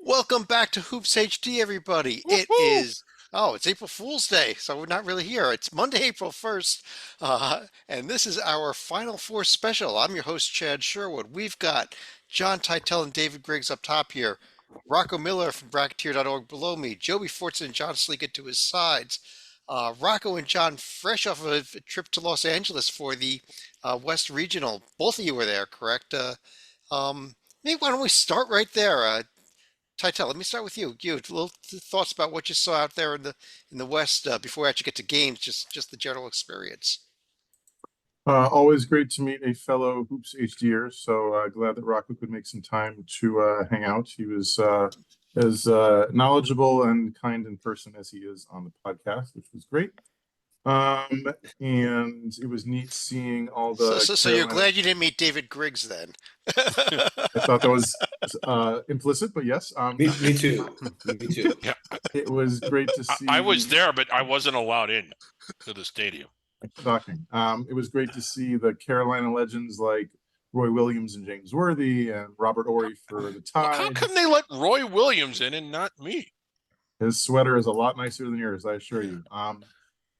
Welcome back to Hoops HD, everybody. Woohoo! It's April Fool's Day, so we're not really here. It's Monday, April 1st, and this is our Final Four special. I'm your host, Chad Sherwood. We've got John Teitel and David Griggs up top here, Rocco Miller from Bracketeer.org below me, Joby Fortson and John Sleekett to his sides, Rocco and John fresh off of a trip to Los Angeles for the West Regional. Both of you were there, correct? Um, Maybe why don't we start right there? Titel, let me start with you. You little thoughts about what you saw out there in the West before we actually get to games, just the general experience. Always great to meet a fellow Hoops HDer. So glad that Rocco could make some time to hang out. He was as knowledgeable and kind in person as he is on the podcast, which was great. Um, and it was neat seeing all the So you're Carolina. glad you didn't meet David Griggs then? I thought that was implicit, but yes. Me too. Me too. Yeah, It was great to I was see. there, but I wasn't allowed in to the stadium. Shocking. It was great to see the Carolina legends like Roy Williams and James Worthy and Robert Ory for the How Tide. come they let Roy Williams in and not me? His sweater is a lot nicer than yours, I assure you.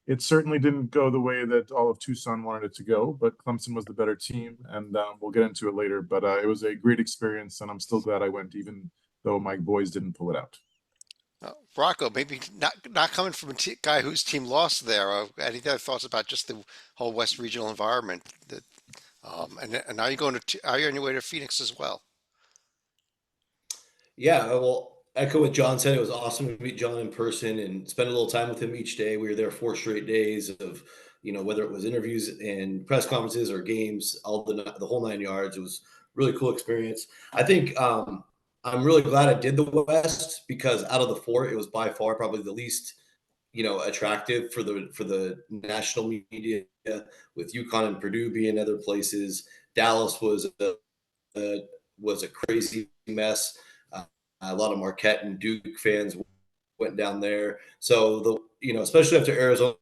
It certainly didn't go the way that all of Tucson wanted it to go, but Clemson was the better team, and we'll get into it later. But it was a great experience, and I'm still glad I went, even though my boys didn't pull it out. Rocco, maybe not coming from a guy whose team lost there. Any other thoughts about just the whole West Regional environment? And now you're are you on your way to Phoenix as well? Yeah, well, echo what John said. It was awesome to meet John in person and spend a little time with him each day. We were there 4 straight days of, whether it was interviews and press conferences or games, all the whole 9 yards. It was really cool experience. I think I'm really glad I did the West because out of the four, it was by far probably the least attractive for the national media, with UConn and Purdue being other places. Dallas was a crazy mess. A lot of Marquette and Duke fans went down there. So especially after Arizona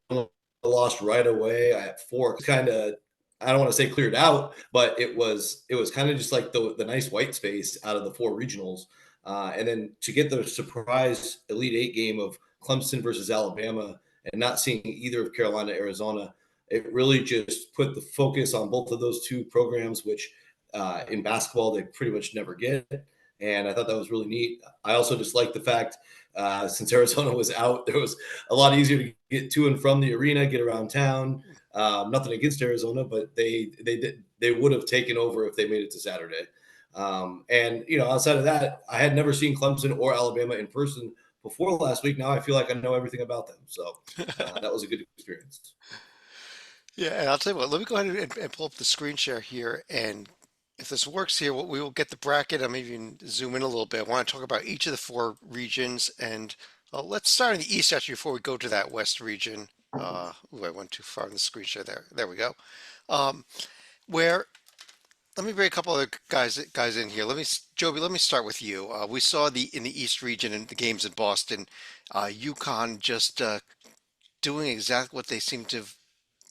lost right away at four, kind of, I don't want to say cleared out, but it was kind of just like the nice white space out of the four regionals. And then to get the surprise Elite Eight game of Clemson versus Alabama and not seeing either of Carolina, Arizona, it really just put the focus on both of those two programs, which in basketball they pretty much never get. And I thought that was really neat. I also just like the fact since Arizona was out, there was a lot easier to get to and from the arena, get around town. Nothing against Arizona, but they would have taken over if they made it to Saturday. And outside of that, I had never seen Clemson or Alabama in person before last week. Now I feel like I know everything about them. So that was a good experience. Yeah, and I'll tell you what, let me go ahead and pull up the screen share here. And if this works here, we will get the bracket. I'm even zoom in a little bit. I want to talk about each of the four regions. And let's start in the East actually before we go to that West region. I went too far in the screen share there. There we go. Um, where Let me bring a couple other guys in here. Joby, let me start with you. We saw in the East region and the games in Boston, UConn just doing exactly what they seem to have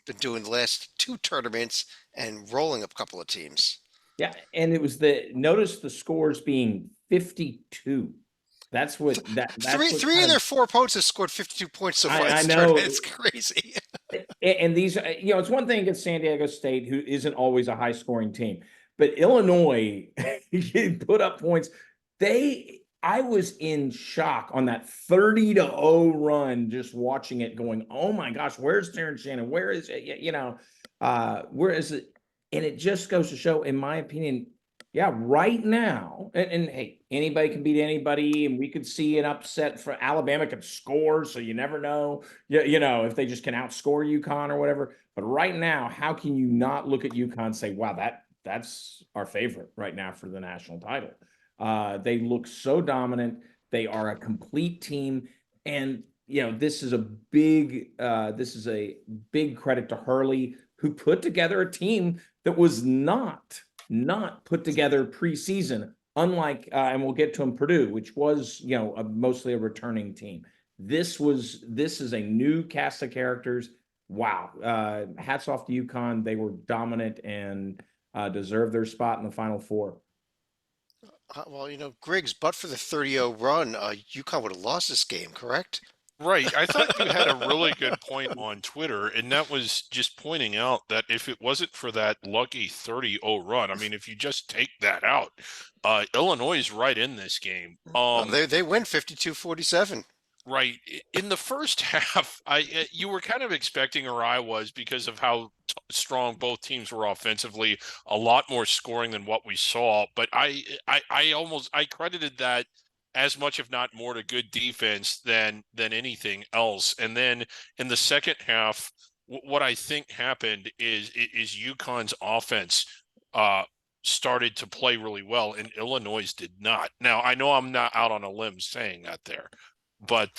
been doing the last two tournaments and rolling up a couple of teams. Yeah, and it was notice the scores being 52. That's what Three of their four opponents have scored 52 points so far. I This know. tournament. It's crazy. And these, it's one thing against San Diego State, who isn't always a high scoring team, but Illinois put up points. I was in shock on that 30-0 run, just watching it going, oh my gosh, where's Terrence Shannon? Where is it? Where is it? And it just goes to show, in my opinion, yeah, right now, and hey, anybody can beat anybody, and we could see an upset for Alabama could score, so you never know, if they just can outscore UConn or whatever. But right now, how can you not look at UConn and say, wow, that's our favorite right now for the national title? They look so dominant. They are a complete team, and this is a big credit to Hurley, who put together a team that was not put together preseason, unlike and we'll get to him, Purdue, which was mostly a returning team. This is a new cast of characters. Wow. Hats off to UConn. They were dominant and deserved their spot in the Final Four. Well, Griggs, but for the 30-0 run, UConn would have lost this game, correct? Right. I thought you had a really good point on Twitter, and that was just pointing out that if it wasn't for that lucky 30-0 run, I mean, if you just take that out, Illinois is right in this game. They win 52-47. Right. In the first half, you were kind of expecting, or I was, because of how strong both teams were offensively, a lot more scoring than what we saw. But I credited that as much, if not more, to good defense than anything else. And then in the second half, what I think happened is UConn's offense started to play really well, and Illinois did not. Now, I know I'm not out on a limb saying that there. But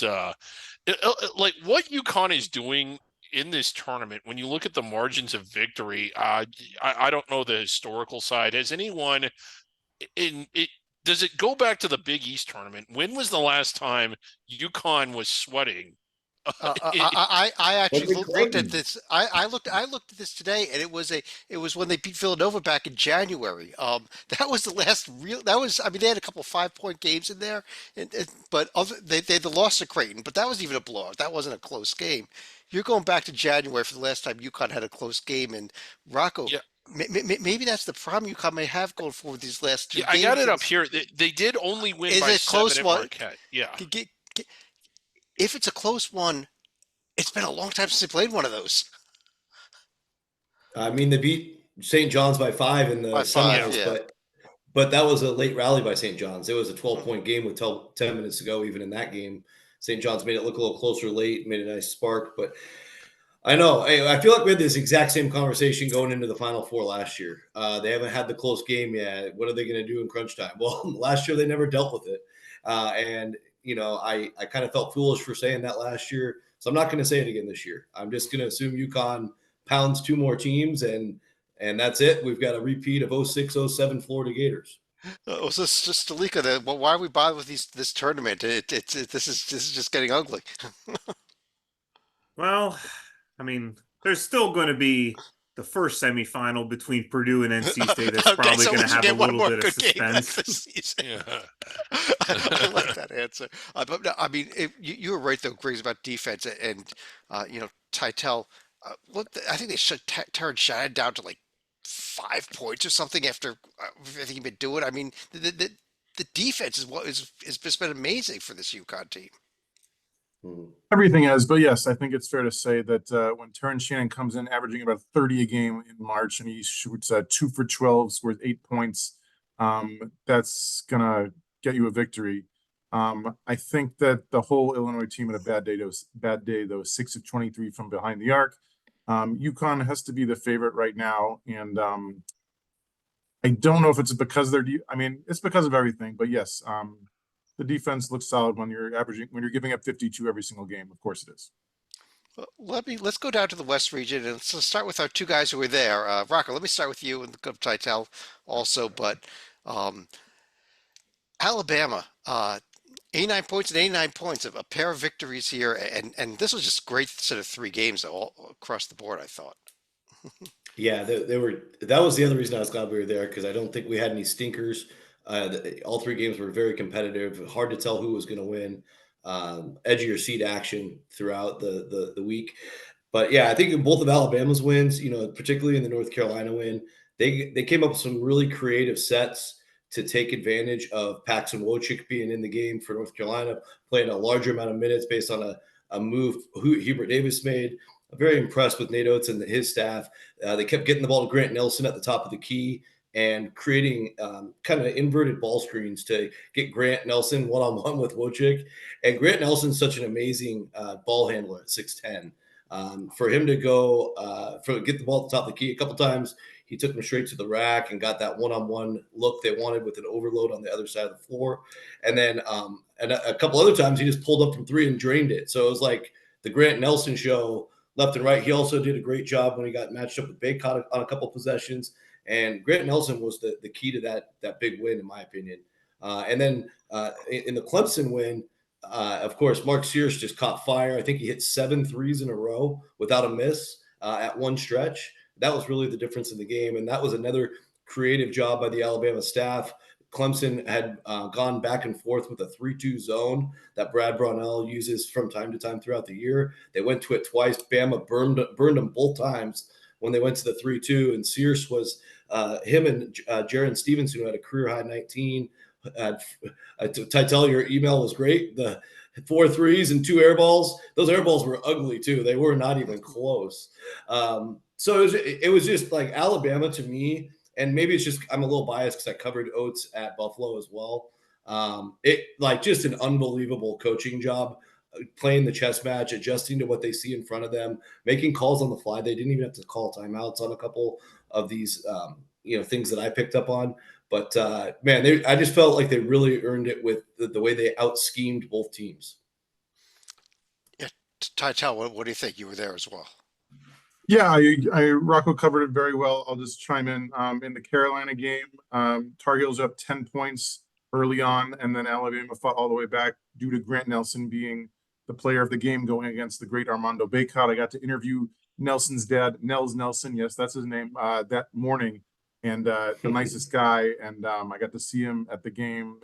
like what UConn is doing in this tournament, when you look at the margins of victory, I don't know the historical side. Has anyone in it? Does it go back to the Big East tournament? When was the last time UConn was sweating? I actually Was it looked at Creighton? this. I looked at this today, and it was when they beat Villanova back in January. That was the last real. That was, I mean, they had a couple 5-point games in there, but they had the loss to Creighton, but that was even a blowout. That wasn't a close game. You're going back to January for the last time UConn had a close game, and Rocco. Yeah, Maybe that's the problem UConn may have going forward these last two yeah, I got games. it up here. They did only win Is by it a 7 close at one? Marquette. Yeah. If it's a close one, it's been a long time since they played one of those. I mean, they beat St. John's by 5 in the By 5, semifinals, yeah. but that was a late rally by St. John's. It was a 12-point game with 10 minutes to go. Even in that game, St. John's made it look a little closer late, made a nice spark. But I know. I feel like we had this exact same conversation going into the Final Four last year. They haven't had the close game yet. What are they going to do in crunch time? Well, last year they never dealt with it, and I kind of felt foolish for saying that last year. So I'm not going to say it again this year. I'm just going to assume UConn pounds 2 more teams, and that's it. We've got a repeat of 06, 07 Florida Gators. So just Stalika, well, why are we bothered with this tournament? This is just getting ugly. Well, I mean, there's still going to be the first semifinal between Purdue and NC State. That's Okay, probably so going we to should have a get one little more bit of good game left suspense. this season. Yeah. I like that answer. But no, I mean, you were right though, Griggs, about defense and Titel. I think they shut Terrence Shannon down to like 5 points or something after everything he'd been doing. I mean, the defense is what is just been amazing for this UConn team. Everything is, but yes, I think it's fair to say that when Terrence Shannon comes in averaging about 30 a game in March and he shoots 2 for 12, scores 8 points, that's gonna get you a victory. I think that the whole Illinois team had a bad day though, 6 of 23 from behind the arc. UConn has to be the favorite right now, and I don't know if it's because I mean, it's because of everything, but yes, the defense looks solid when you're giving up 52 every single game. Of course it is. Let's go down to the West region and let's start with our two guys who were there. Rocco, let me start with you and go to Titel also, but um, Alabama, 89 points and 89 points, a pair of victories here, and this was just great set of 3 games all across the board, I thought. Yeah, they were. That was the other reason I was glad we were there because I don't think we had any stinkers. All 3 games were very competitive. Hard to tell who was going to win. Edge of your seat action throughout the week. But yeah, I think in both of Alabama's wins, particularly in the North Carolina win, they came up with some really creative sets to take advantage of Paxson Wojcik being in the game for North Carolina, playing a larger amount of minutes based on a move Hubert Davis made. I'm very impressed with Nate Oates and his staff. They kept getting the ball to Grant Nelson at the top of the key and creating kind of inverted ball screens to get Grant Nelson one-on-one with Wojcik. And Grant Nelson's such an amazing ball handler at 6'10". For him to go get the ball at the top of the key a couple times, he took him straight to the rack and got that one-on-one look they wanted with an overload on the other side of the floor. And then and a couple other times he just pulled up from 3 and drained it. So it was like the Grant Nelson show left and right. He also did a great job when he got matched up with Baycott on a couple possessions. And Grant Nelson was the key to that big win, in my opinion. And then in the Clemson win, of course, Mark Sears just caught fire. I think he hit 7 threes in a row without a miss at one stretch. That was really the difference in the game. And that was another creative job by the Alabama staff. Clemson had gone back and forth with a 3-2 zone that Brad Brownell uses from time to time throughout the year. They went to it twice. Bama burned them both times when they went to the 3-2. And Sears was him and Jaron Stevenson, who had a career high 19. Titel, your email was great. The 4 threes and 2 air balls. Those air balls were ugly too. They were not even close. So it was just like Alabama to me, and maybe it's just I'm a little biased because I covered Oates at Buffalo as well. It like just an unbelievable coaching job, playing the chess match, adjusting to what they see in front of them, making calls on the fly. They didn't even have to call timeouts on a couple of these things that I picked up on. But man, I just felt like they really earned it with the way they out schemed both teams. Yeah, Tytel, what do you think? You were there as well. Yeah, Rocco covered it very well. I'll just chime in the Carolina game. Tar Heels up 10 points early on, and then Alabama fought all the way back due to Grant Nelson being the player of the game going against the great Armando Bacot. I got to interview Nelson's dad, Nels Nelson. Yes, that's his name, that morning. And the nicest guy. And I got to see him at the game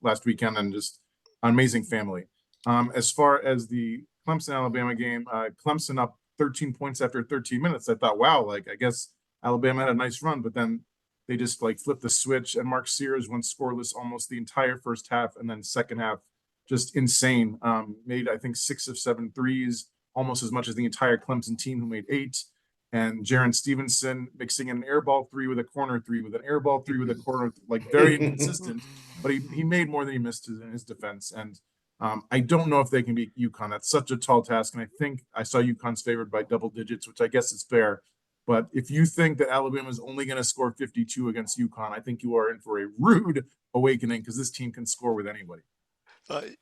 last weekend, and just an amazing family. As far as the Clemson-Alabama game, Clemson up 13 points after 13 minutes. I thought, wow, like I guess Alabama had a nice run, but then they just like flipped the switch, and Mark Sears went scoreless almost the entire first half, and then second half just insane. Made I think 6 of 7 threes, almost as much as the entire Clemson team, who made 8. And Jaron Stevenson mixing an air ball 3 with a corner 3 with an air ball 3 with a corner, like very inconsistent, but he made more than he missed in his defense. And I don't know if they can beat UConn. That's such a tall task. And I think I saw UConn's favored by double digits, which I guess is fair. But if you think that Alabama is only going to score 52 against UConn, I think you are in for a rude awakening, because this team can score with anybody. Go ahead,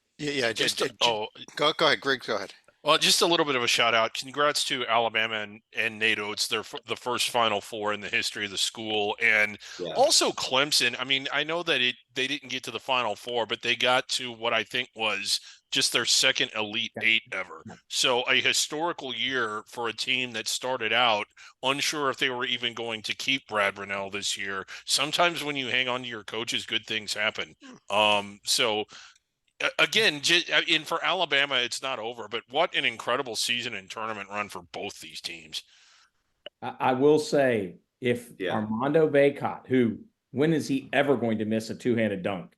Greg, go ahead. Well, just a little bit of a shout out. Congrats to Alabama and Nate Oates. They're the first Final Four in the history of the school. And also Clemson. I mean, I know that they didn't get to the Final Four, but they got to what I think was just their second Elite 8 ever. So a historical year for a team that started out unsure if they were even going to keep Brad Brownell this year. Sometimes when you hang on to your coaches, good things happen. Again, and for Alabama, it's not over, but what an incredible season and tournament run for both these teams. I will say, if Armando Bacot, when is he ever going to miss a two-handed dunk?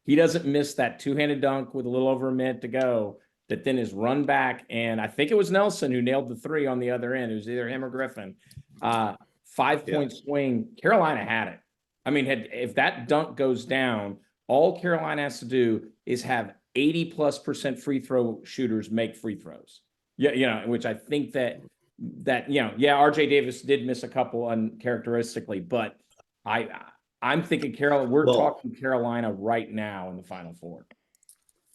He doesn't miss that two-handed dunk with a little over a minute to go that then is run back. And I think it was Nelson who nailed the 3 on the other end. It was either him or Griffin. 5-point swing. Carolina had it. I mean, if that dunk goes down, all Carolina has to do is have 80+% free throw shooters make free throws. Which I think that RJ Davis did miss a couple uncharacteristically, but I'm thinking we're talking Carolina right now in the Final Four.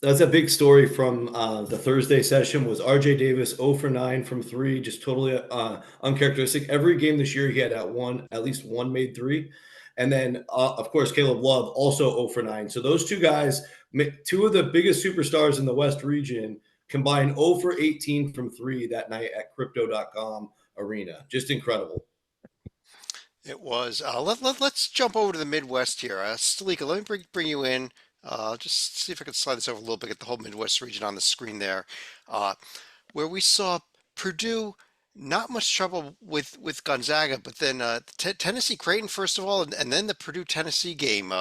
That's a big story from the Thursday session. Was RJ Davis 0 for 9 from 3, just totally uncharacteristic. Every game this year he had at least one made 3. And then, of course, Caleb Love also 0 for 9. So those two guys, 2 of the biggest superstars in the West region, combined 0 for 18 from 3 that night at Crypto.com Arena. Just incredible. It was. Let's jump over to the Midwest here. Stalika, let me bring you in. Just see if I can slide this over a little bit, get the whole Midwest region on the screen there, where we saw Purdue. Not much trouble with Gonzaga, but then Tennessee Creighton first of all, and then the Purdue Tennessee game.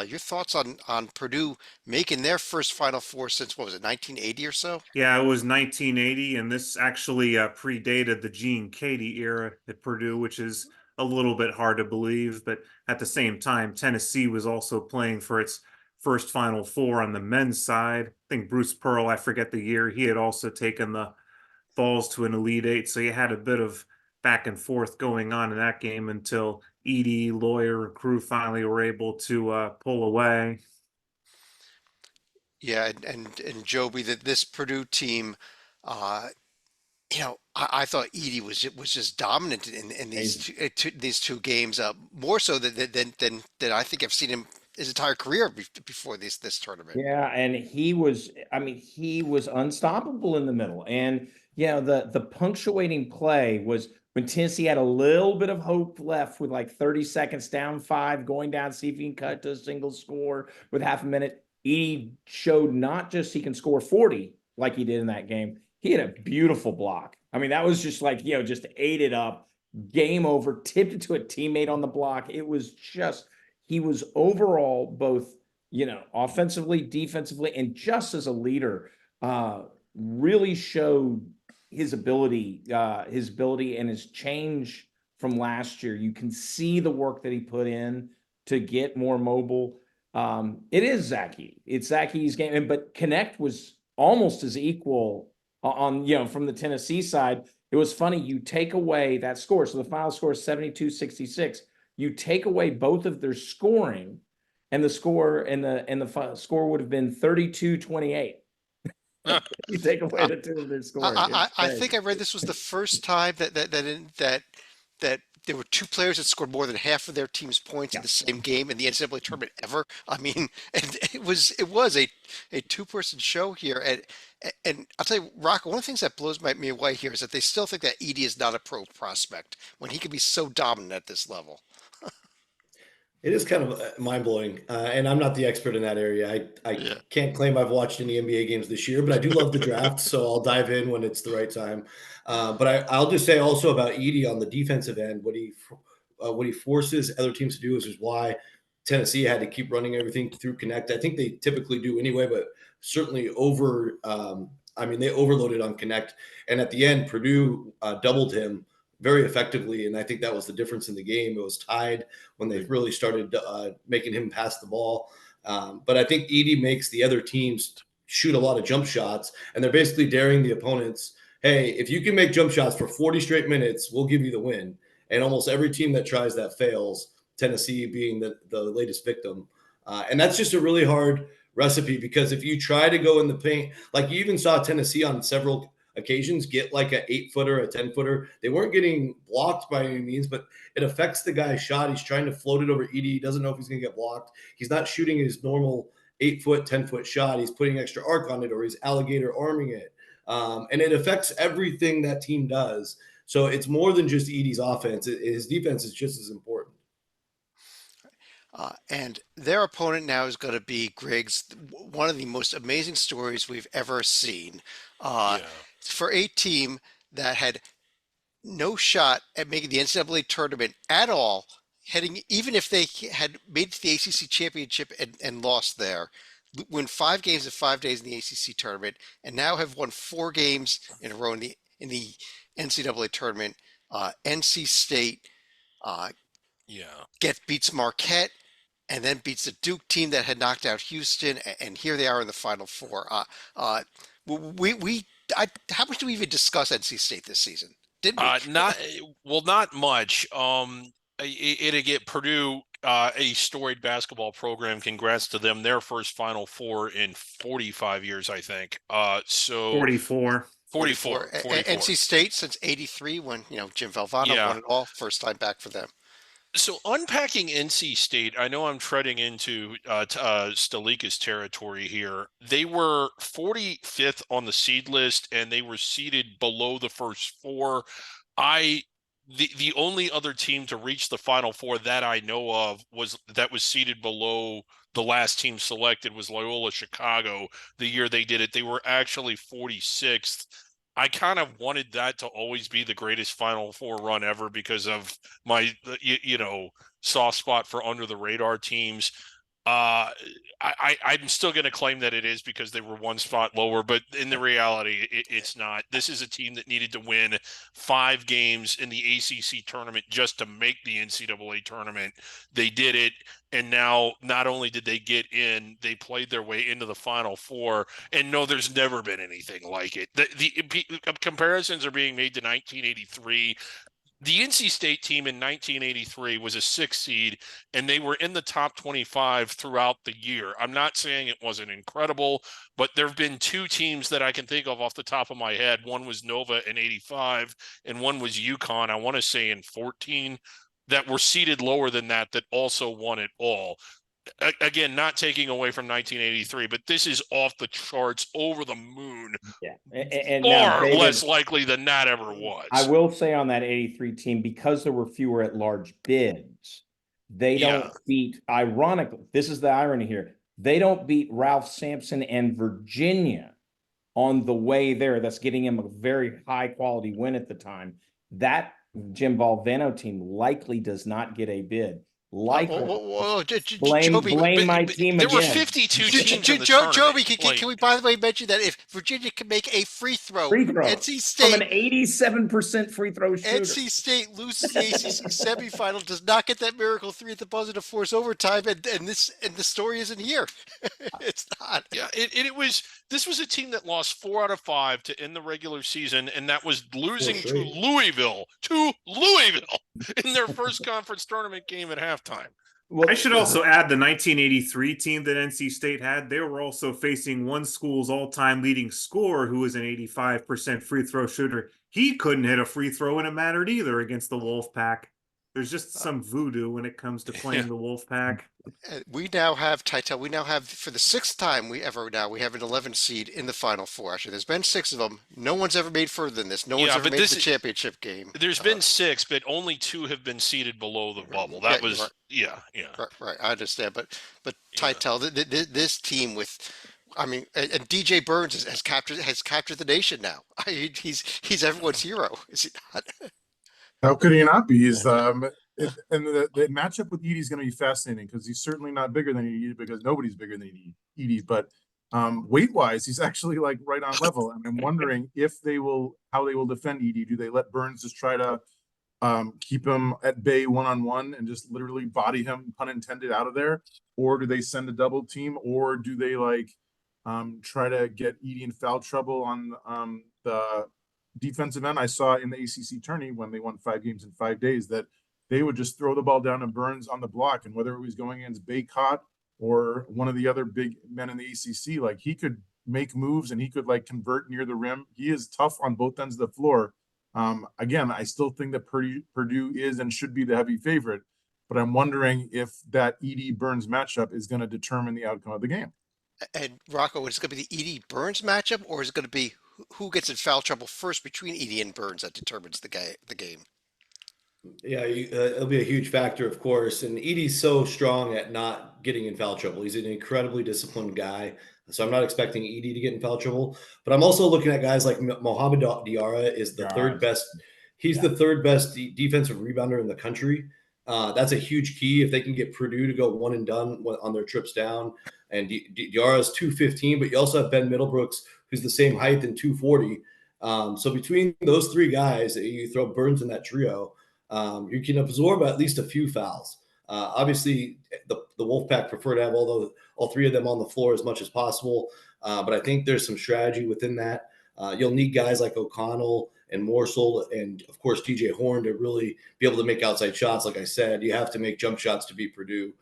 Your thoughts on Purdue making their first Final Four since, what was it, 1980 or so? Yeah, it was 1980, and this actually predated the Gene Katie era at Purdue, which is a little bit hard to believe. But at the same time, Tennessee was also playing for its first Final Four on the men's side. I think Bruce Pearl, I forget the year, he had also taken the Vols to an Elite 8, so you had a bit of back and forth going on in that game until Edie, Lawyer, and crew finally were able to pull away. Yeah, and Joby, that this Purdue team, I thought Edie was just dominant in these two games, more so than I think I've seen him his entire career before this tournament. Yeah, and he was unstoppable in the middle. And the punctuating play was when Tennessee had a little bit of hope left with like 30 seconds down 5, going down, see if he can cut to a single score with half a minute. Edey showed not just he can score 40 like he did in that game. He had a beautiful block. I mean, that was just like, just ate it up. Game over, tipped it to a teammate on the block. It was just, he was overall both, offensively, defensively, and just as a leader, really showed his ability and his change from last year. You can see the work that he put in to get more mobile. It is Zachy. It's Zachy's game, but Connect was almost as equal on, from the Tennessee side. It was funny. You take away that score. So the final score is 72-66. You take away both of their scoring, and the score score would have been 32-28. You take away the two of their scoring. I think I read this was the first time that there were two players that scored more than half of their team's points in the same game in the NCAA tournament ever. I mean, and it was a two-person show here, and I'll tell you, Rocco, one of the things that blows me away here is that they still think that Edey is not a pro prospect when he can be so dominant at this level. It is kind of mind blowing, and I'm not the expert in that area. I can't claim I've watched any NBA games this year, but I do love the draft, so I'll dive in when it's the right time. But I'll just say also about Edey on the defensive end, what he forces other teams to do is why Tennessee had to keep running everything through Connect. I think they typically do anyway, but certainly they overloaded on Connect, and at the end, Purdue doubled him very effectively, and I think that was the difference in the game. It was tied when they really started making him pass the ball. But I think Edey makes the other teams shoot a lot of jump shots, and they're basically daring the opponents, hey, if you can make jump shots for 40 straight minutes, we'll give you the win. And almost every team that tries that fails, Tennessee being the latest victim. And that's just a really hard recipe, because if you try to go in the paint, like you even saw Tennessee on several occasions get like a 8-footer, a 10-footer. They weren't getting blocked by any means, but it affects the guy's shot. He's trying to float it over Edey. He doesn't know if he's going to get blocked. He's not shooting his normal 8-foot, 10-foot shot. He's putting extra arc on it, or he's alligator arming it. And it affects everything that team does. So it's more than just Edey's offense. His defense is just as important. And their opponent now is going to be Griggs, one of the most amazing stories we've ever seen. For a team that had no shot at making the NCAA tournament at all, even if they had made it to the ACC championship and lost there, win 5 games in 5 days in the ACC tournament, and now have won 4 games in a row in the NCAA tournament. NC State beats Marquette, and then beats the Duke team that had knocked out Houston, and here they are in the Final Four. How much do we even discuss NC State this season? Did we? Not much. It'll get Purdue, a storied basketball program. Congrats to them. Their first Final Four in 45 years, I think. 44. 44. NC State since '83, when Jim Valvano won it all. First time back for them. So unpacking NC State, I know I'm treading into Stalika's territory here. They were 45th on the seed list, and they were seeded below the first 4. The only other team to reach the Final Four that I know of was seeded below the last team selected was Loyola Chicago. The year they did it, they were actually 46th. I kind of wanted that to always be the greatest Final Four run ever because of my, soft spot for under the radar teams. I'm still going to claim that it is because they were one spot lower, but in the reality, it's not. This is a team that needed to win 5 games in the ACC tournament just to make the NCAA tournament. They did it, and now not only did they get in, they played their way into the Final Four. And no, there's never been anything like it. The comparisons are being made to 1983. The NC State team in 1983 was a 6th seed, and they were in the top 25 throughout the year. I'm not saying it wasn't incredible, but there have been 2 teams that I can think of off the top of my head. One was Nova in 85, and one was UConn, I want to say in 14, that were seeded lower than that also won it all. Again, not taking away from 1983, but this is off the charts, over the moon, Yeah. And now, far David, less likely than that ever was. I will say on that 83 team, because there were fewer at large bids, they don't Yeah. beat, ironically, this is the irony here, they don't beat Ralph Sampson and Virginia on the way there. That's getting him a very high quality win at the time. That Jim Valvano team likely does not get a bid. Likely. Joby, Blame my team there were again. 52 teams in the tournament. Joby, Like, can we by the way mention that if Virginia can make a free throw, Free throw NC from an State 87% free throw shooter. NC State loses the ACC semifinal, does not get that miracle three at the buzzer to force overtime, and the story isn't here. It's not. yeah, this was a team that lost 4 out of 5 to end the regular season, and that was losing to Louisville in their first conference tournament game at halftime. Well, I should also add the 1983 team that NC State had. They were also facing one school's all-time leading scorer, who was an 85% free throw shooter. He couldn't hit a free throw, and it mattered either against the Wolfpack. There's just some voodoo when it comes to playing the Wolfpack. We now have, Titel, we now have, for the 6th time we have an 11 seed in the Final Four. Actually, there's been 6 of them. No one's ever made further than this. No one's ever made the championship game. There's been 6, but only 2 have been seeded below the bubble. That was, right. Right, I understand. But Titel, this team with, I mean, and DJ Burns has captured the nation now. He's everyone's hero, is he not? How could he not be? He's and the matchup with Edie is going to be fascinating because he's certainly not bigger than Edie because nobody's bigger than Edie. But weight wise, he's actually like right on level. And I'm wondering how they will defend Edie. Do they let Burns just try to keep him at bay one-on-one and just literally body him, pun intended, out of there? Or do they send a double team? Or do they try to get Edie in foul trouble on the defensive end? I saw in the ACC tourney when they won 5 games in 5 days that they would just throw the ball down to Burns on the block, and whether it was going against Baycott or one of the other big men in the ACC, like he could make moves and he could convert near the rim. He is tough on both ends of the floor. Again, I still think that Purdue is and should be the heavy favorite, but I'm wondering if that Edie Burns matchup is going to determine the outcome of the game. And Rocco, is it going to be the Edie Burns matchup, or is it going to be who gets in foul trouble first between Edie and Burns that determines the game? Yeah, it'll be a huge factor, of course. And Edie's so strong at not getting in foul trouble. He's an incredibly disciplined guy. So I'm not expecting Edie to get in foul trouble. But I'm also looking at guys like Mohamed Diarra is the third best. He's the third best defensive rebounder in the country. That's a huge key if they can get Purdue to go one and done on their trips down. And Diarra is 215, but you also have Ben Middlebrooks, who's the same height and 240. So between those 3 guys, you throw Burns in that trio, you can absorb at least a few fouls. Obviously, the Wolfpack prefer to have all 3 of them on the floor as much as possible. But I think there's some strategy within that. You'll need guys like O'Connell and Morsel and, of course, TJ Horn to really be able to make outside shots. Like I said, you have to make jump shots to beat Purdue.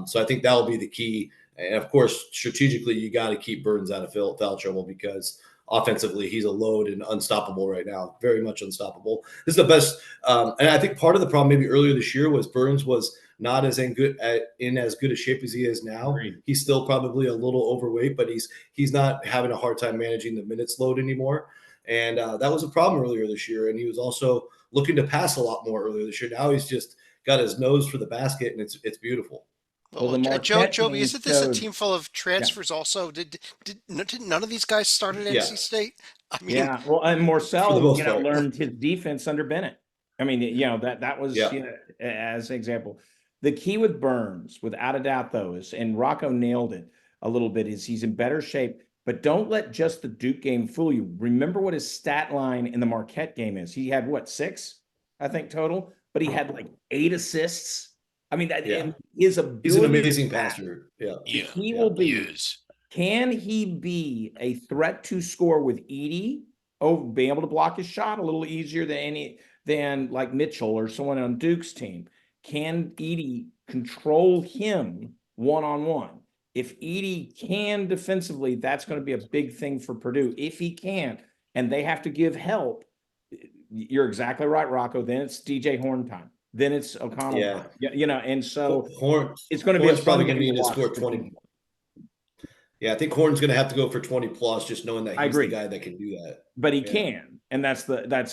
So I think that will be the key. And, of course, strategically, you got to keep Burns out of foul trouble because offensively, he's a load and unstoppable right now, very much unstoppable. This is the best. And I think part of the problem maybe earlier this year was Burns was not as in as good a shape as he is now. Agreed. He's still probably a little overweight, but he's not having a hard time managing the minutes load anymore. And that was a problem earlier this year. And he was also looking to pass a lot more earlier this year. Now he's just got his nose for the basket, and it's beautiful. Well, Joby, isn't this a team full of transfers also? Did none of these guys start at NC State? I mean, well, and Morcell, learned his defense under Bennett. I mean, that was as an example. The key with Burns, without a doubt, though, is, and Rocco nailed it a little bit, is he's in better shape. But don't let just the Duke game fool you. Remember what his stat line in the Marquette game is. He had 6, I think, total, but he had 8 assists. I mean, that is a. He's an amazing passer. He will be. Can he be a threat to score with Edie? Being able to block his shot a little easier than like Mitchell or someone on Duke's team. Can Edie control him one-on-one? If Edie can defensively, that's going to be a big thing for Purdue. If he can't, and they have to give help, you're exactly right, Rocco. Then it's DJ Horn time. then it's O'Connell. Yeah. time. You know, and so Horn, it's going to be a Horn's probably fun going to game need to to watch. score 20. Yeah, I think Horn's going to have to go for 20 plus, just knowing that I he's the agree. guy that can do that. But he Yeah. can, and that's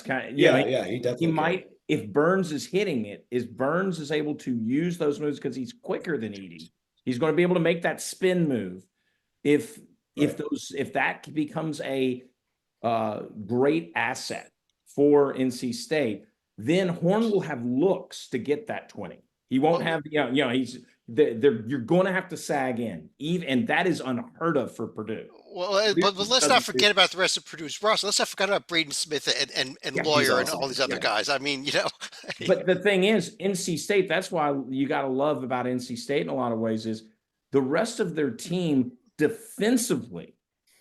kind of, Yeah, know, yeah, he he definitely might, can. if Burns is hitting it, is Burns is able to use those moves because he's quicker than Edie. He's going to be able to make that spin move. If Right. if that becomes a great asset for NC State, then Horn will have looks to get that 20. He won't have, he's you're going to have to sag in, even, and that is unheard of for Purdue. Well, but let's not forget about the rest of Purdue's roster. Let's not forget about Braden Smith and Yeah, Lawyer and awesome. all these other guys. I mean, But the thing is, NC State, that's why you got to love about NC State in a lot of ways is the rest of their team defensively.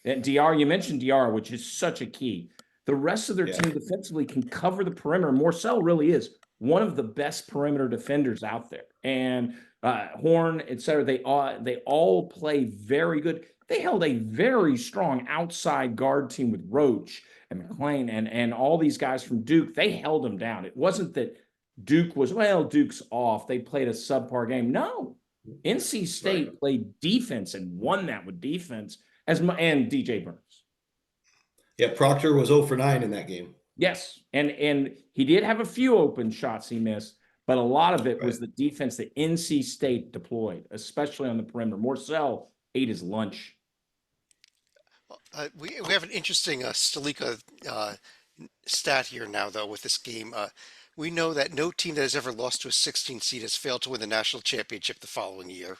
And DR, you mentioned DR, which is such a key. The rest of their team defensively can cover the perimeter. Morcell really is one of the best perimeter defenders out there. And Horn, et cetera, they all play very good. They held a very strong outside guard team with Roach and McClain and all these guys from Duke. They held them down. It wasn't that Duke was, Duke's off. They played a subpar game. No, NC State played defense and won that with defense and DJ Burns. Yeah, Proctor was 0 for 9 in that game. Yes, and he did have a few open shots he missed, but a lot of it was the defense that NC State deployed, especially on the perimeter. Morcell ate his lunch. we have an interesting Stalika stat here now, though, with this game. We know that no team that has ever lost to a 16 seed has failed to win the national championship the following year.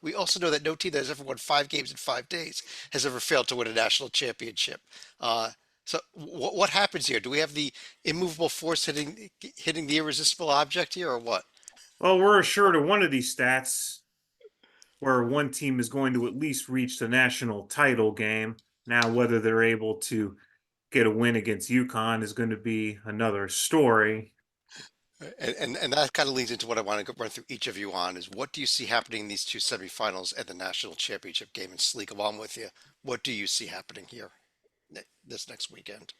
We also know that no team that has ever won 5 games in 5 days has ever failed to win a national championship. So what happens here? Do we have the immovable force hitting the irresistible object here, or what? Well, we're assured of one of these stats where one team is going to at least reach the national title game. Now, whether they're able to get a win against UConn is going to be another story. And that kind of leads into what I want to run through each of you on is what do you see happening in these 2 semifinals at the national championship game? And Sleek, along with you, what do you see happening here this next weekend?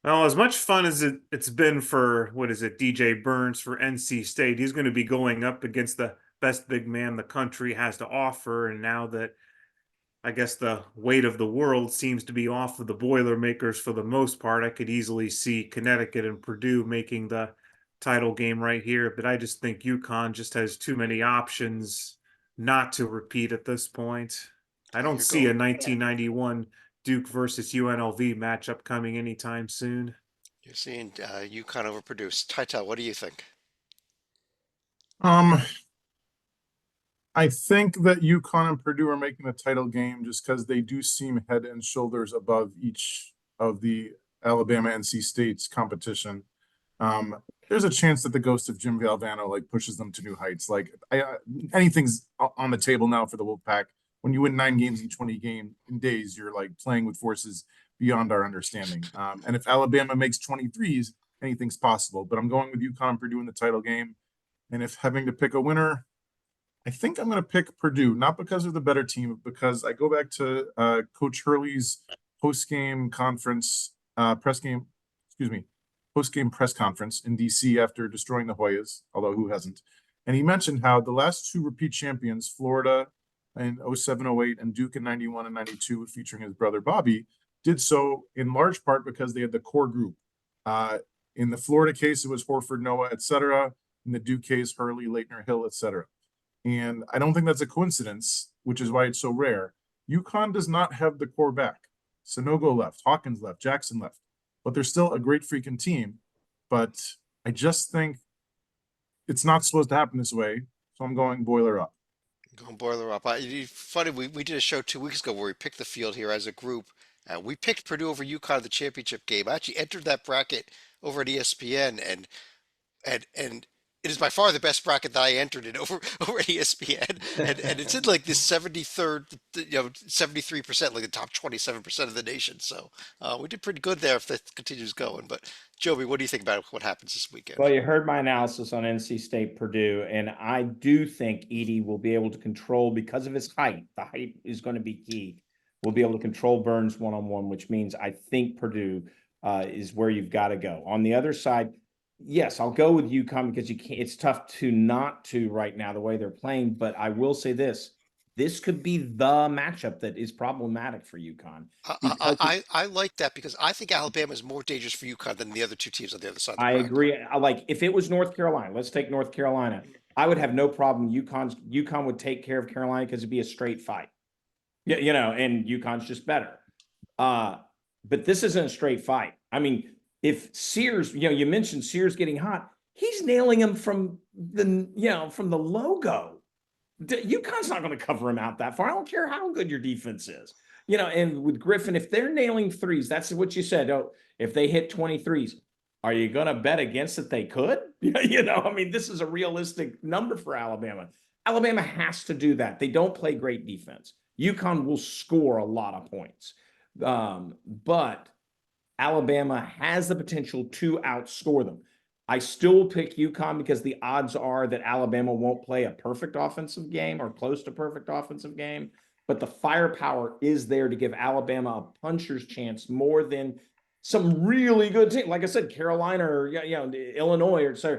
Well, as much fun as it's been for, DJ Burns for NC State, he's going to be going up against the best big man the country has to offer. And now that I guess the weight of the world seems to be off of the Boilermakers for the most part, I could easily see Connecticut and Purdue making the title game right here. But I just think UConn just has too many options not to repeat at this point. I don't see a 1991 Duke versus UNLV matchup coming anytime soon. You're seeing UConn over Purdue. Titel, what do you think? I think that UConn and Purdue are making the title game just because they do seem head and shoulders above each of the Alabama NC State's competition. There's a chance that the ghost of Jim Valvano pushes them to new heights. Anything's on the table now for the Wolfpack. When you win 9 games in 20 days, you're playing with forces beyond our understanding. And if Alabama makes 23s, anything's possible. But I'm going with UConn and Purdue in the title game. And if having to pick a winner, I think I'm going to pick Purdue, not because they're the better team, but because I go back to Coach Hurley's post-game press conference in DC after destroying the Hoyas, although who hasn't? And he mentioned how the last 2 repeat champions, Florida in 07-08 and Duke in 91 and 92, featuring his brother Bobby, did so in large part because they had the core group. In the Florida case, it was Horford, Noah, etc. In the Duke case, Hurley, Leitner, Hill, etc. And I don't think that's a coincidence, which is why it's so rare. UConn does not have the core back. Sanogo left, Hawkins left, Jackson left, but they're still a great freaking team. But I just think it's not supposed to happen this way. So I'm going Boiler up. Going Boiler up. Funny, we did a show 2 weeks ago where we picked the field here as a group. We picked Purdue over UConn in the championship game. I actually entered that bracket over at ESPN, and it is by far the best bracket that I entered in over at ESPN, and it's in this 73rd, 73%, the top 27% of the nation. So we did pretty good there if that continues going. But Joby, what do you think about what happens this weekend? Well, you heard my analysis on NC State Purdue, and I do think Edie will be able to control because of his height. The height is going to be key. We'll be able to control Burns one-on-one, which means I think Purdue is where you've got to go. On the other side, yes, I'll go with UConn because you can't, it's tough to not to right now the way they're playing. But I will say this could be the matchup that is problematic for UConn because I like that because I think Alabama is more dangerous for UConn than the other two teams on the other side of the I bracket. agree. I like if it was North Carolina, let's take North Carolina. I would have no problem. UConn would take care of Carolina because it'd be a straight fight. Yeah, and UConn's just better. But this isn't a straight fight. I mean, if Sears, you mentioned Sears getting hot, he's nailing him from the logo. UConn's not going to cover him out that far. I don't care how good your defense is. And with Griffin, if they're nailing threes, that's what you said. Oh, if they hit 23s, are you going to bet against that they could? I mean, this is a realistic number for Alabama. Alabama has to do that. They don't play great defense. UConn will score a lot of points. But Alabama has the potential to outscore them. I still pick UConn because the odds are that Alabama won't play a perfect offensive game or close to perfect offensive game, but the firepower is there to give Alabama a puncher's chance more than some really good teams. Like I said, Carolina or Illinois or so.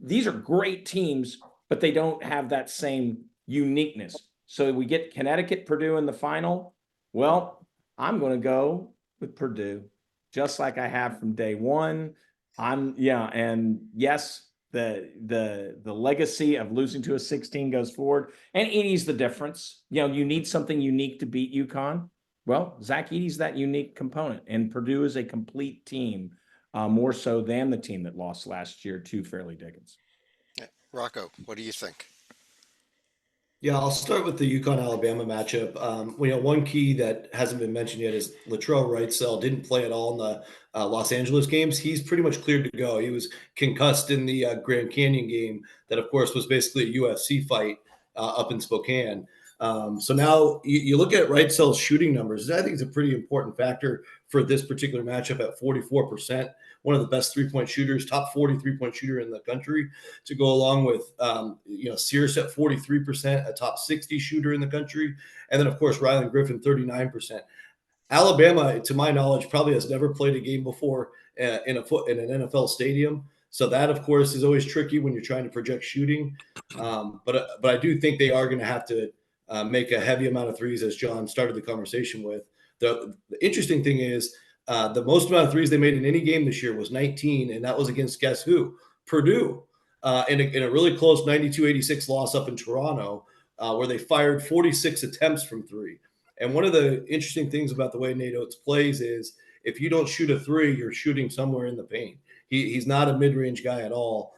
These are great teams, but they don't have that same uniqueness. So we get Connecticut, Purdue in the final. Well, I'm going to go with Purdue, just like I have from day one. And yes, the legacy of losing to a 16 goes forward, and Edey's the difference. You need something unique to beat UConn. Well, Zach Edey's that unique component, and Purdue is a complete team, more so than the team that lost last year to Fairleigh Dickinson. Yeah. Rocco, what do you think? Yeah, I'll start with the UConn-Alabama matchup. One key that hasn't been mentioned yet is Latrell Wrightsell didn't play at all in the Los Angeles games. He's pretty much cleared to go. He was concussed in the Grand Canyon game that, of course, was basically a UFC fight up in Spokane. So now you look at Wrightsell's shooting numbers. I think it's a pretty important factor for this particular matchup at 44%. One of the best three-point shooters, top 40 three-point shooter in the country, to go along with Sears at 43%, a top 60 shooter in the country, and then of course Rylan Griffin 39%. Alabama, to my knowledge, probably has never played a game before in an NFL stadium. So that, of course, is always tricky when you're trying to project shooting. But I do think they are going to have to make a heavy amount of threes, as John started the conversation with. The interesting thing is the most amount of threes they made in any game this year was 19, and that was against guess who? Purdue. In a really close 92-86 loss up in Toronto, where they fired 46 attempts from three. And one of the interesting things about the way Nate Oates plays is if you don't shoot a three, you're shooting somewhere in the paint. He's not a mid-range guy at all.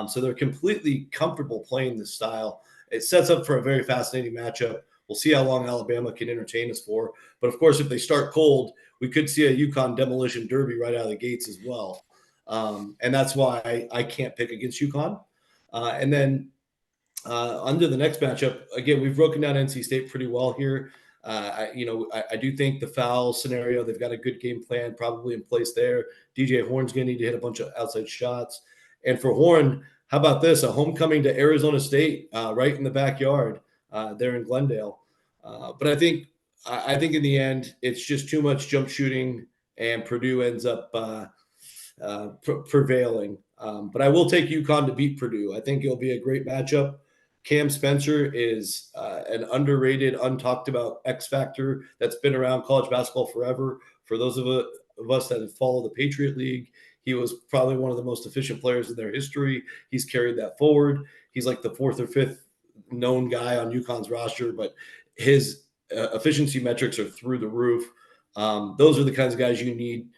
So they're completely comfortable playing this style. It sets up for a very fascinating matchup. We'll see how long Alabama can entertain us for. But of course, if they start cold, we could see a UConn demolition derby right out of the gates as well. And that's why I can't pick against UConn. And then under the next matchup, again, we've broken down NC State pretty well here. I do think the foul scenario, they've got a good game plan probably in place there. DJ Horn's going to need to hit a bunch of outside shots. And for Horn, how about this? A homecoming to Arizona State right in the backyard there in Glendale. But I think in the end, it's just too much jump shooting, and Purdue ends up prevailing. But I will take UConn to beat Purdue. I think it'll be a great matchup. Cam Spencer is an underrated, untalked about X factor that's been around college basketball forever. For those of us that have followed the Patriot League, he was probably one of the most efficient players in their history. He's carried that forward. He's like the fourth or fifth known guy on UConn's roster, but his efficiency metrics are through the roof. Those are the kinds of guys you need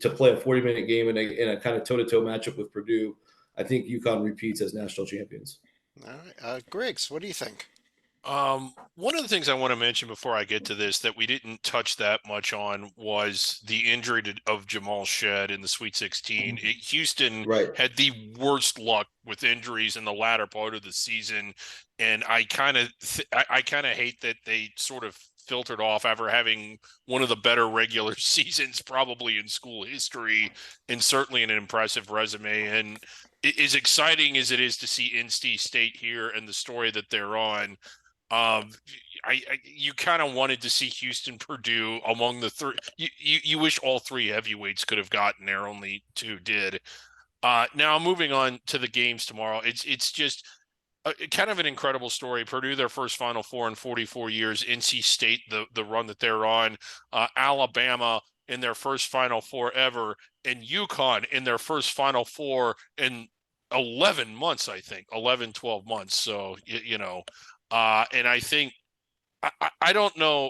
to play a 40-minute game in a kind of toe-to-toe matchup with Purdue. I think UConn repeats as national champions. All right. Griggs, what do you think? One of the things I want to mention before I get to this that we didn't touch that much on was the injury of Jamal Shed in the Sweet 16. Houston had the worst luck with injuries in the latter part of the season, and I kind of hate that they sort of filtered off after having one of the better regular seasons probably in school history, and certainly an impressive resume. And as exciting as it is to see NC State here and the story that they're on, you kind of wanted to see Houston, Purdue among the three. You wish all three heavyweights could have gotten there. Only two did. Now moving on to the games tomorrow. It's just kind of an incredible story. Purdue, their first Final Four in 44 years. NC State, the run that they're on. Alabama in their first Final Four ever, and UConn in their first Final Four in 11 months, I think, 11, 12 months. So, and I think, I don't know.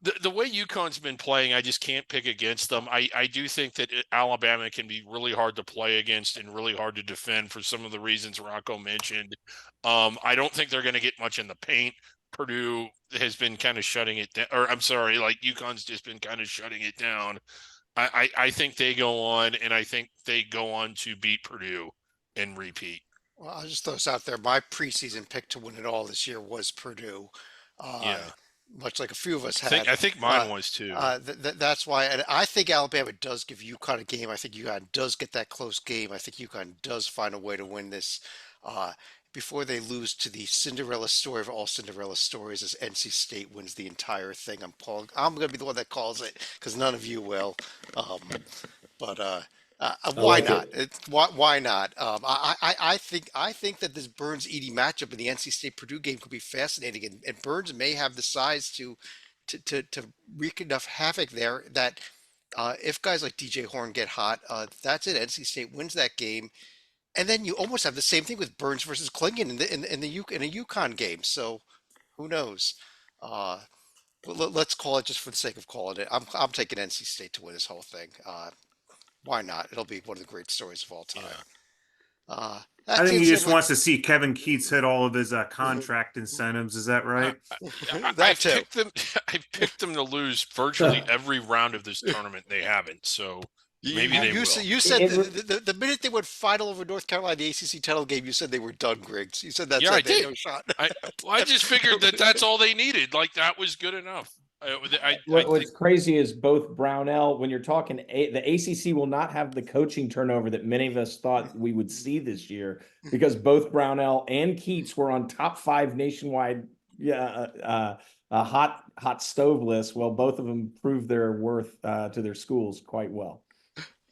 The way UConn's been playing, I just can't pick against them. I do think that Alabama can be really hard to play against and really hard to defend for some of the reasons Rocco mentioned. I don't think they're going to get much in the paint. Purdue has been kind of shutting it down, or I'm sorry, like UConn's just been kind of shutting it down. I think they go on, and I think they go on to beat Purdue and repeat. Well, I'll just throw this out there. My preseason pick to win it all this year was Purdue. Uh, Yeah, Much like a few of us I had. think mine Uh, was too. that's why, and I think Alabama does give UConn a game. I think UConn does get that close game. I think UConn does find a way to win this uh, before they lose to the Cinderella story of all Cinderella stories, as NC State wins the entire thing. I'm going to be the one that calls it because none of you will. Um, but I why like not? it. Why not? I think that this Burns Edey matchup in the NC State Purdue game could be fascinating, and Burns may have the size to wreak enough havoc there that if guys like DJ Horn get hot, that's it. NC State wins that game, and then you almost have the same thing with Burns versus Klingon in a UConn game. So who knows? Uh, let's call it just for the sake of calling it. I'm taking NC State to win this whole thing. Why not? It'll be one of the great stories of all time. Yeah. I That think team he just seemed like wants to see Kevin Keats hit all of his contract incentives. Is that I, right? that I've too. picked them. I've picked them to lose virtually every round of this tournament. They haven't, so maybe they will. You said It- the minute they went final over North Carolina, the ACC title game, you said they were done, Griggs. You said that's Yeah, I it. They had did. no shot. I just figured that that's all they needed. Like that was good enough. I What's think crazy is both Brownell, when you're talking the ACC will not have the coaching turnover that many of us thought we would see this year because both Brownell and Keats were on top 5 nationwide hot stove list. Well, both of them proved their worth to their schools quite well.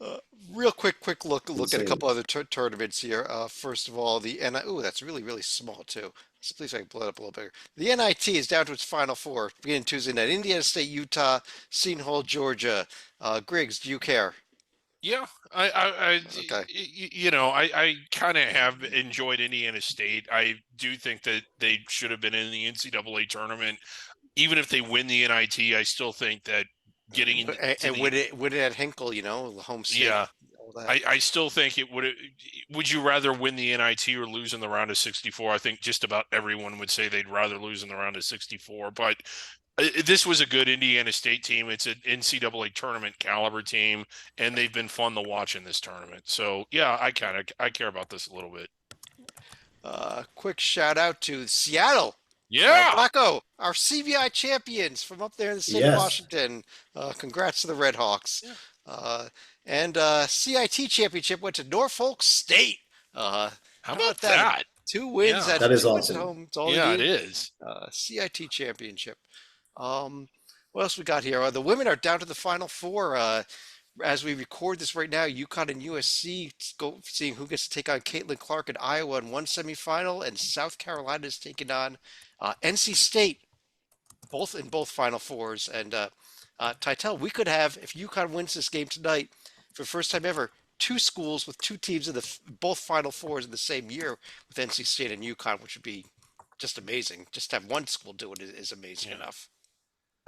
Uh, Real quick look at a Insane. couple other tournaments here. First of all, the NI. Ooh, that's really small too. So please, I can blow it up a little bigger. The NIT is down to its final 4, beginning Tuesday night. Indiana State, Utah, Seton Hall, Georgia. Griggs, do you care? yeah. Okay. I kind of have enjoyed Indiana State. I do think that they should have been in the NCAA tournament. Even if they win the NIT, I still think that getting into And the win it at Hinkle, the home state, yeah. all that. I still think it would you rather win the NIT or lose in the round of 64? I think just about everyone would say they'd rather lose in the round of 64, but this was a good Indiana State team. It's an NCAA tournament caliber team, and they've been fun to watch in this tournament. So yeah, I care about this a little bit. Quick shout out to Seattle. Yeah. Rocco, our CVI champions from up there in the state of Yes. Washington. Congrats to the Red Hawks. Yeah. And CIT championship went to Norfolk State. How about that? that? 2 wins Yeah. at That is 2 wins at awesome. home. It's all Yeah, you it need. is. CIT championship. What else we got here? The women are down to the final 4. As we record this right now, UConn and USC seeing who gets to take on Caitlin Clark in Iowa in one semifinal, and South Carolina is taking on NC State, both Final Fours. And Titel, we could have, if UConn wins this game tonight, for the first time ever, 2 schools with 2 teams in both Final Fours in the same year with NC State and UConn, which would be just amazing. Just to have one school do it is amazing enough.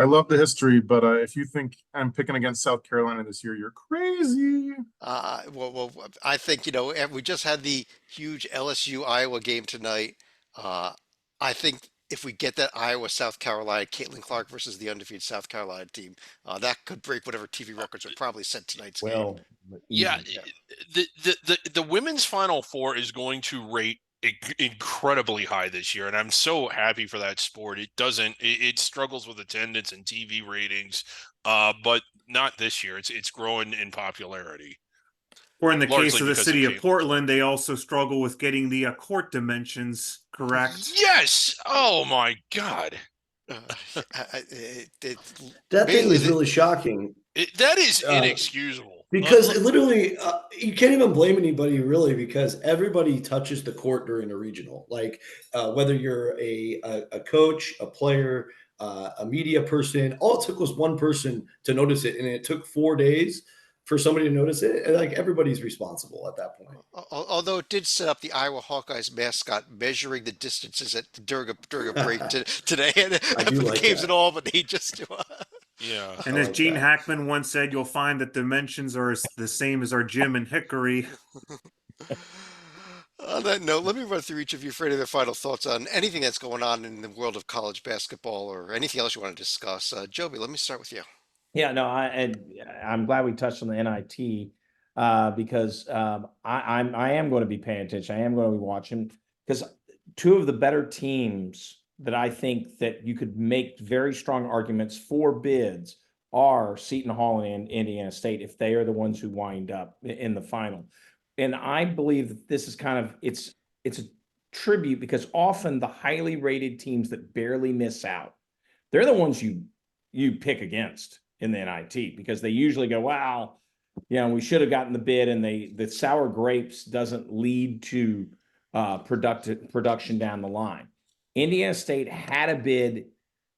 I love the history, but if you think I'm picking against South Carolina this year, you're crazy. Well, I think, and we just had the huge LSU Iowa game tonight. I think if we get that Iowa South Carolina, Caitlin Clark versus the undefeated South Carolina team, that could break whatever TV records are probably set tonight's game. Well, Yeah, easy. the women's Final Four is going to rate incredibly high this year, and I'm so happy for that sport. It struggles with attendance and TV ratings, but not this year. It's growing in popularity. Or in the Largely case of the because city of of Portland, they also struggle with getting the court dimensions correct. Yes. Oh my God. It That thing mainly was really shocking. That is Uh, inexcusable. Because literally, you can't even blame anybody really, because everybody touches the court during a regional. Like whether you're a coach, a player, a media person, all it took was one person to notice it, and it took 4 days for somebody to notice it. And like everybody's responsible at that point. Although it did set up the Iowa Hawkeyes mascot measuring the distances during a break today I do for the like games in that. Albany. Just to, Yeah. And I as like Gene that. Hackman once said, you'll find that dimensions are the same as our gym in Hickory. On that note, let me run through each of you for any of their final thoughts on anything that's going on in the world of college basketball or anything else you want to discuss. Joby, let me start with you. Yeah, no, I'm glad we touched on the NIT because I am going to be paying attention. I am going to be watching because two of the better teams that I think that you could make very strong arguments for bids are Seton Hall and Indiana State if they are the ones who wind up in the final. And I believe that this is kind of it's a tribute because often the highly rated teams that barely miss out, they're the ones you pick against in the NIT because they usually go, wow, we should have gotten the bid, and the sour grapes doesn't lead to production down the line. Indiana State had a bid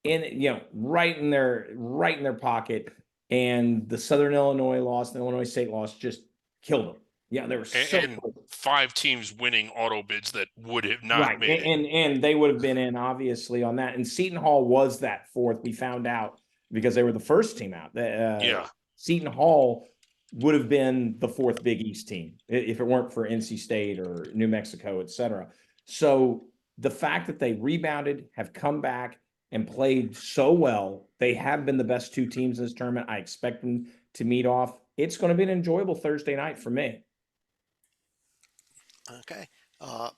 right in their pocket, and the Southern Illinois loss, the Illinois State loss just killed them. Yeah, they were so And close. 5 teams winning auto bids that would have not Right. made it. And they would have been in obviously on that. And Seton Hall was that fourth. We found out because they were the first team out. Yeah. Seton Hall would have been the fourth Big East team if it weren't for NC State or New Mexico, et cetera. So the fact that they rebounded, have come back and played so well, they have been the best two teams in this tournament. I expect them to meet off. It's going to be an enjoyable Thursday night for me. Okay.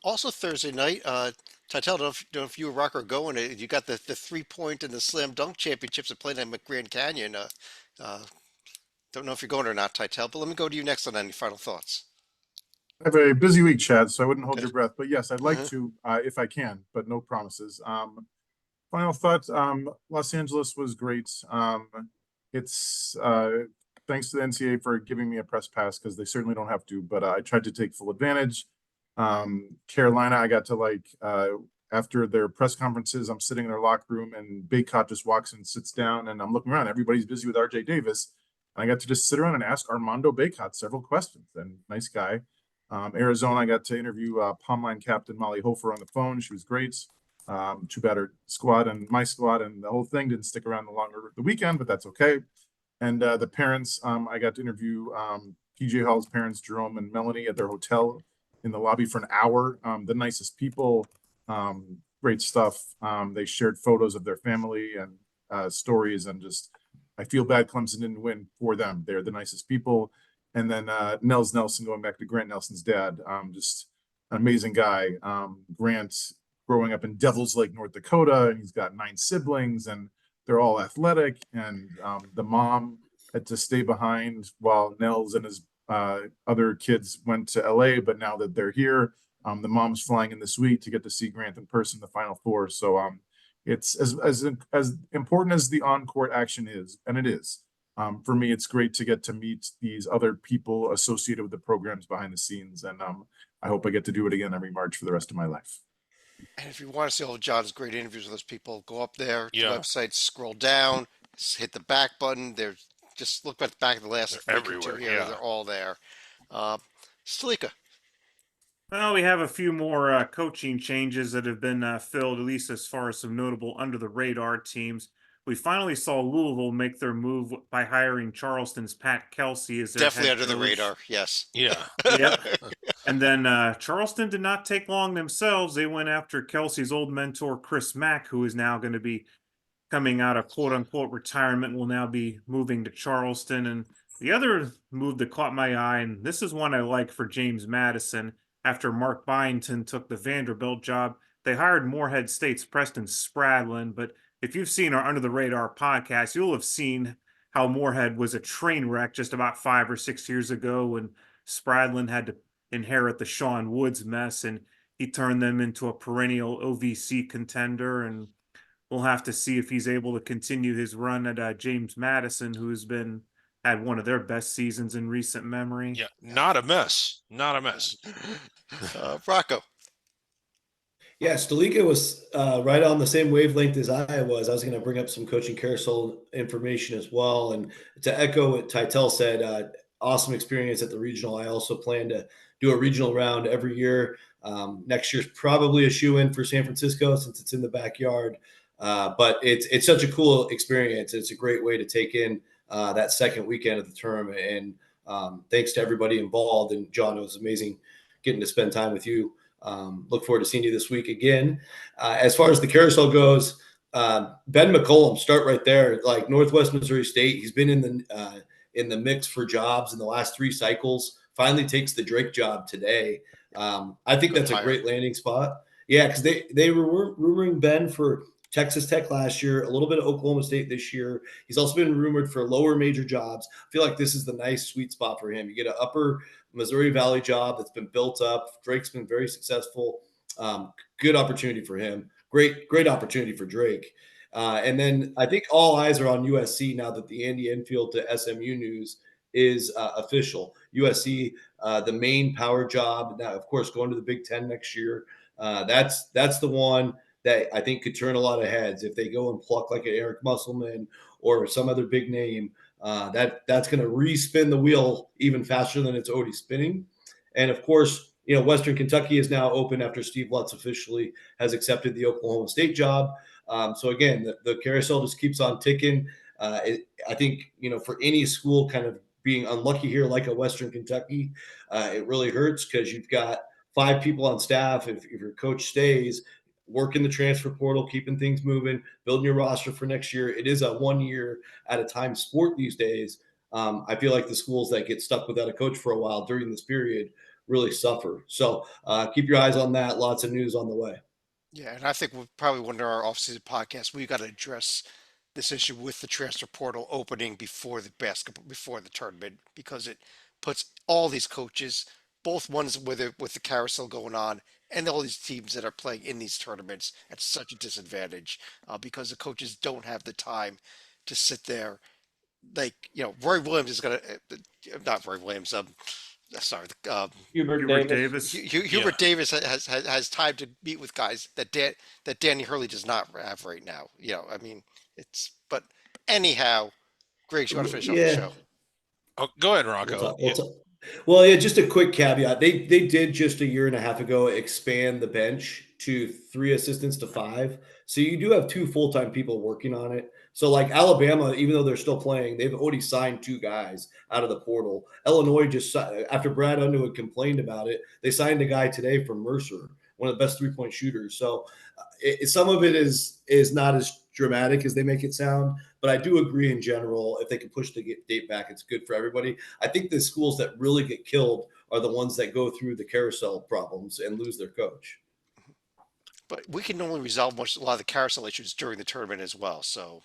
Also Thursday night, Titel, don't know if you or Rock are going. You got the 3-point and the slam dunk championships at playing at Grand Canyon. Don't know if you're going or not, Titel, but let me go to you next on any final thoughts. I have a busy week, Chad, so I wouldn't hold Okay. your breath. But yes, I'd like to, if I can, but no promises. Final thoughts. Los Angeles was great. It's thanks to the NCAA for giving me a press pass because they certainly don't have to, but I tried to take full advantage. Carolina, I got to after their press conferences, I'm sitting in their locker room and Baycott just walks in and sits down, and I'm looking around. Everybody's busy with RJ Davis. And I got to just sit around and ask Armando Baycott several questions, and nice guy. Arizona, I got to interview Palm Line captain Molly Hofer on the phone. She was great. Too bad her squad and my squad and the whole thing didn't stick around the weekend, but that's okay. And the parents, I got to interview PJ Hall's parents, Jerome and Melanie, at their hotel in the lobby for an hour. The nicest people, great stuff. They shared photos of their family and stories, and just I feel bad Clemson didn't win for them. They're the nicest people. And then Nels Nelson, going back to Grant Nelson's dad, just an amazing guy. Grant growing up in Devils Lake, North Dakota, and he's got 9 siblings, and they're all athletic. And the mom had to stay behind while Nels and his other kids went to LA. But now that they're here, the mom's flying in this week to get to see Grant in person, the Final Four. So it's as important as the on-court action is, and it is. For me, it's great to get to meet these other people associated with the programs behind the scenes, and I hope I get to do it again every March for the rest of my life. And if you want to see all of John's great interviews with those people, go up there to the Yeah. website, scroll down, hit the back button. Just look at the back of the last They're week or two everywhere, here. yeah. They're all there. Stalika. Well, we have a few more coaching changes that have been filled, at least as far as some notable under the radar teams. We finally saw Louisville make their move by hiring Charleston's Pat Kelsey as their Definitely head under the coach. radar. Yes. Yeah. Yep. And then Charleston did not take long themselves. They went after Kelsey's old mentor, Chris Mack, who is now going to be coming out of quote unquote retirement, will now be moving to Charleston. And the other move that caught my eye, and this is one I like for James Madison, after Mark Byington took the Vanderbilt job, they hired Morehead State's Preston Spradlin. But if you've seen our Under the Radar podcast, you'll have seen how Morehead was a train wreck just about 5 or 6 years ago when Spradlin had to inherit the Sean Woods mess, and he turned them into a perennial OVC contender. And we'll have to see if he's able to continue his run at James Madison, who has been had one of their best seasons in recent memory. Yeah, not a mess. Not a mess. Rocco. Yeah, Staliga was right on the same wavelength as I was. I was going to bring up some coaching carousel information as well. And to echo what Titel said, awesome experience at the regional. I also plan to do a regional round every year. Next year's probably a shoe in for San Francisco since it's in the backyard. But it's such a cool experience. It's a great way to take in that second weekend of the tournament. And thanks to everybody involved. And John, it was amazing getting to spend time with you. Look forward to seeing you this week again. As far as the carousel goes, Ben McCollum, start right there. Like Northwest Missouri State, he's been in the mix for jobs in the last 3 cycles. Finally takes the Drake job today. I think Good that's a hire. great landing spot. Yeah, because they were rumoring Ben for Texas Tech last year, a little bit of Oklahoma State this year. He's also been rumored for lower major jobs. I feel like this is the nice sweet spot for him. You get an upper Missouri Valley job that's been built up. Drake's been very successful. Good opportunity for him. Great opportunity for Drake. And then I think all eyes are on USC now that the Andy Enfield to SMU news is official. USC, the main power job. Now, of course, going to the Big Ten next year. That's the one that I think could turn a lot of heads if they go and pluck like an Eric Musselman or some other big name. That's going to respin the wheel even faster than it's already spinning. And of course, Western Kentucky is now open after Steve Lutz officially has accepted the Oklahoma State job. So again, the carousel just keeps on ticking. I think, for any school kind of being unlucky here, like a Western Kentucky, it really hurts because you've got 5 people on staff. If your coach stays, working the transfer portal, keeping things moving, building your roster for next year. It is a 1 year at a time sport these days. I feel like the schools that get stuck without a coach for a while during this period really suffer. So keep your eyes on that. Lots of news on the way. Yeah, and I think we'll probably one of our off-season podcasts, we got to address this issue with the transfer portal opening before the tournament, because it puts all these coaches, both ones with the carousel going on, and all these teams that are playing in these tournaments at such a disadvantage, because the coaches don't have the time to sit there. Like, Roy Williams is gonna, not Roy Williams, sorry, Hubert Hubert Davis. Davis. Hubert Davis has time to meet with guys that Danny Hurley does not have right now. I mean, but anyhow, Griggs, you want to finish off the Yeah. show? Oh, go ahead, We'll Rocco. talk. Yeah. Well, yeah, just a quick caveat. They did just a year and a half ago expand the bench to 3 assistants to 5. So you do have 2 full-time people working on it. So like Alabama, even though they're still playing, they've already signed 2 guys out of the portal. Illinois just after Brad Underwood complained about it, they signed a guy today from Mercer, one of the best 3-point shooters. So some of it is not as dramatic as they make it sound, but I do agree in general. If they can push the date back, it's good for everybody. I think the schools that really get killed are the ones that go through the carousel problems and lose their coach. But we can only resolve a lot of the carousel issues during the tournament as well. So,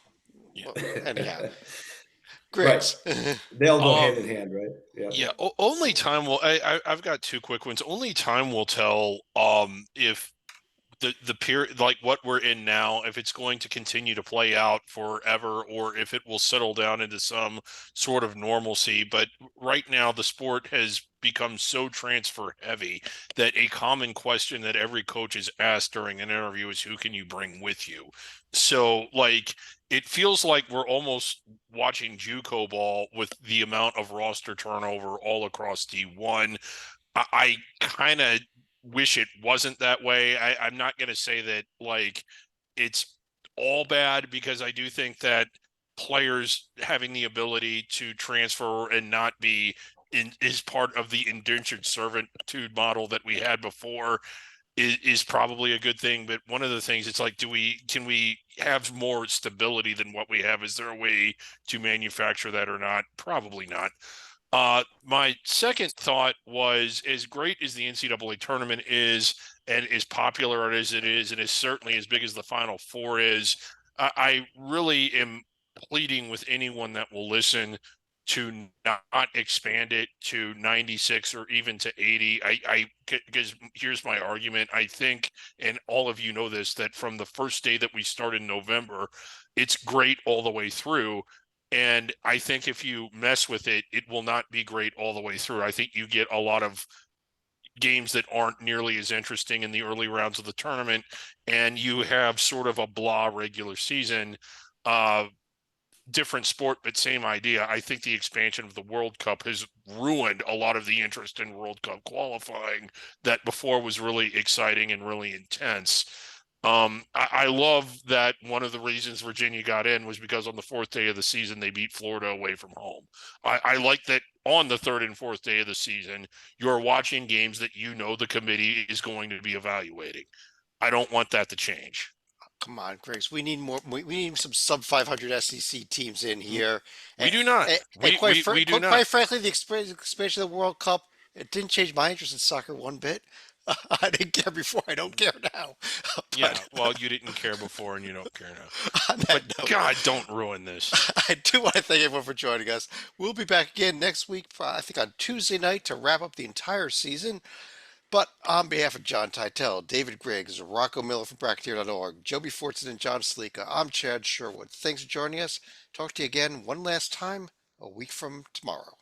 Yeah. anyhow, Right. Griggs. They all go hand in hand, right? Yeah. Only time will. I've got 2 quick ones. Only time will tell. If the period, like what we're in now, if it's going to continue to play out forever or if it will settle down into some sort of normalcy. But right now the sport has become so transfer heavy that a common question that every coach is asked during an interview is, who can you bring with you? So like it feels like we're almost watching JUCO ball with the amount of roster turnover all across D1. I kind of wish it wasn't that way. I'm not going to say that like it's all bad, because I do think that players having the ability to transfer and not be is part of the indentured servitude model that we had before is probably a good thing. But one of the things, it's like, can we have more stability than what we have? Is there a way to manufacture that or not? Probably not. My second thought was, as great as the NCAA tournament is, and as popular as it is, and is certainly as big as the Final Four is, I really am pleading with anyone that will listen to not expand it to 96 or even to 80. Because here's my argument. I think, and all of you know this, that from the first day that we start in November, it's great all the way through. And I think if you mess with it, it will not be great all the way through. I think you get a lot of games that aren't nearly as interesting in the early rounds of the tournament, and you have sort of a blah regular season. Different sport, but same idea. I think the expansion of the World Cup has ruined a lot of the interest in World Cup qualifying that before was really exciting and really intense. I love that one of the reasons Virginia got in was because on the fourth day of the season, they beat Florida away from home. I like that on the third and fourth day of the season, you're watching games that you know the committee is going to be evaluating. I don't want that to change. Come on, Griggs. We need more. We need some sub 500 SEC teams in here. We And, do not. and We do not. quite frankly, the expansion of the World Cup, it didn't change my interest in soccer one bit. I didn't care before. I don't care now. Yeah, But well, you didn't care before and you don't care now. on that But note, God, don't ruin this. I do want to thank everyone for joining us. We'll be back again next week, I think on Tuesday night, to wrap up the entire season. But on behalf of John Titel, David Griggs, Rocco Miller from Bracketeer.org, Joby Fortson, and John Sleeka, I'm Chad Sherwood. Thanks for joining us. Talk to you again one last time a week from tomorrow.